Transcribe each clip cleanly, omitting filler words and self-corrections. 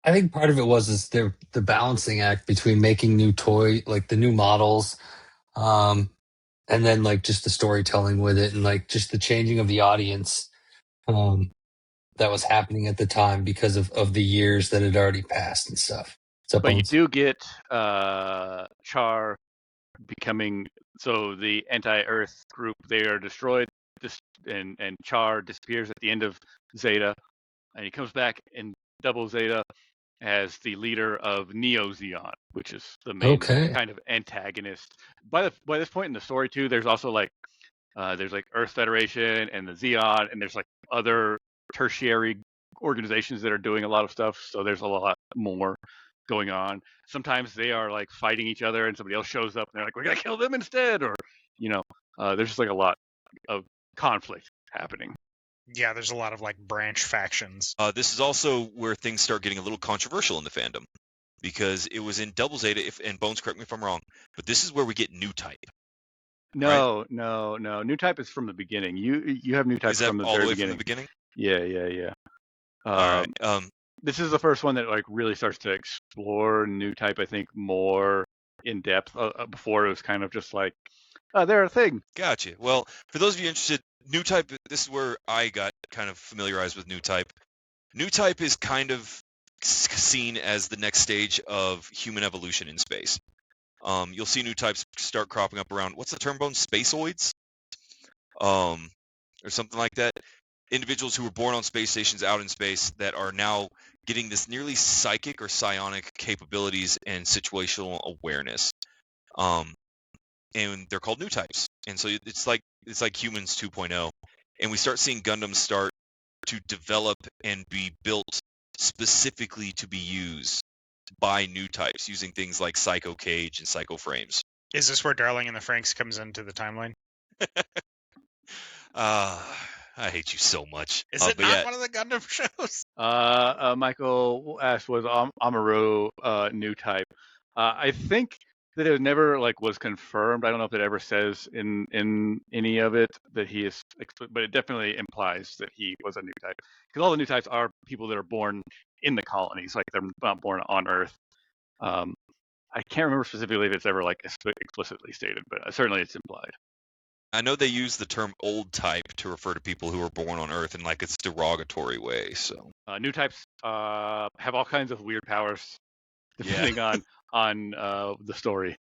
I think part of it was is the balancing act between making new toy, like the new models, um, and then like just the storytelling with it, and like just the changing of the audience um, that was happening at the time because of the years that had already passed and stuff. What's up, But you Bones? do get Char becoming so the anti-Earth group. They are destroyed. And Char disappears at the end of Zeta, and he comes back in Double Zeta as the leader of Neo Zeon, which is the main Okay. kind of antagonist. By this point in the story too, there's also like there's like Earth Federation and the Zeon, and there's like other tertiary organizations that are doing a lot of stuff. So there's a lot more going on. Sometimes they are like fighting each other, and somebody else shows up, and they're like, "We're gonna kill them instead," or you know, there's just like a lot of conflict happening. Yeah, there's a lot of like branch factions. This is also where things start getting a little controversial in the fandom, because it was in Double Zeta, and Bones, correct me if I'm wrong, but this is where we get new type. No. New type is from the beginning. You have new type Is that from the all the very way beginning. from the beginning? Yeah. All right. This is the first one that like really starts to explore new type. I think more in depth. Before it was kind of just like, they're a thing. Gotcha. Well, for those of you interested, new type. This is where I got kind of familiarized with new type. New type is kind of seen as the next stage of human evolution in space. You'll see new types start cropping up around, what's the term, Bones? Spaceoids? Or something like that. Individuals who were born on space stations out in space that are now getting this nearly psychic or psionic capabilities and situational awareness. And they're called new types. And so it's like humans 2.0. And we start seeing Gundams start to develop and be built specifically to be used by new types using things like Psycho Cage and Psycho Frames. Is this where Darling in the Franxx comes into the timeline? I hate you so much. Is it not one of the Gundam shows? Michael asked, was Amaru new type? I think that it never like was confirmed. I don't know if it ever says in any of it that he is, but it definitely implies that he was a new type, because all the new types are people that are born in the colonies, like they're not born on Earth. I can't remember specifically if it's ever like explicitly stated, but certainly it's implied. I know they use the term old type to refer to people who were born on Earth in like it's derogatory way. So new types have all kinds of weird powers depending on the story.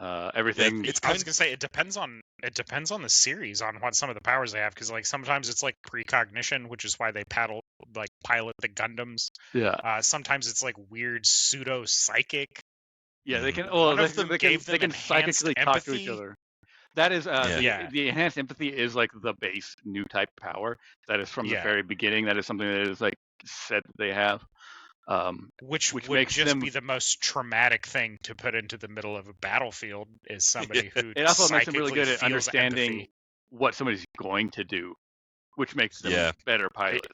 Everything. I was gonna say it depends on the series on what some of the powers they have, because like sometimes it's like precognition, which is why they pilot the Gundams. Yeah. Sometimes it's like weird pseudo psychic. Yeah, they can. Well, they can psychically empathy. talk to each other. That is the enhanced empathy is like the base new type power. That is from the very beginning. That is something that is like said that they have. Which makes just be the most traumatic thing to put into the middle of a battlefield is somebody who it also makes them really good at feels understanding empathy. what somebody's going to do, which makes them better pilots.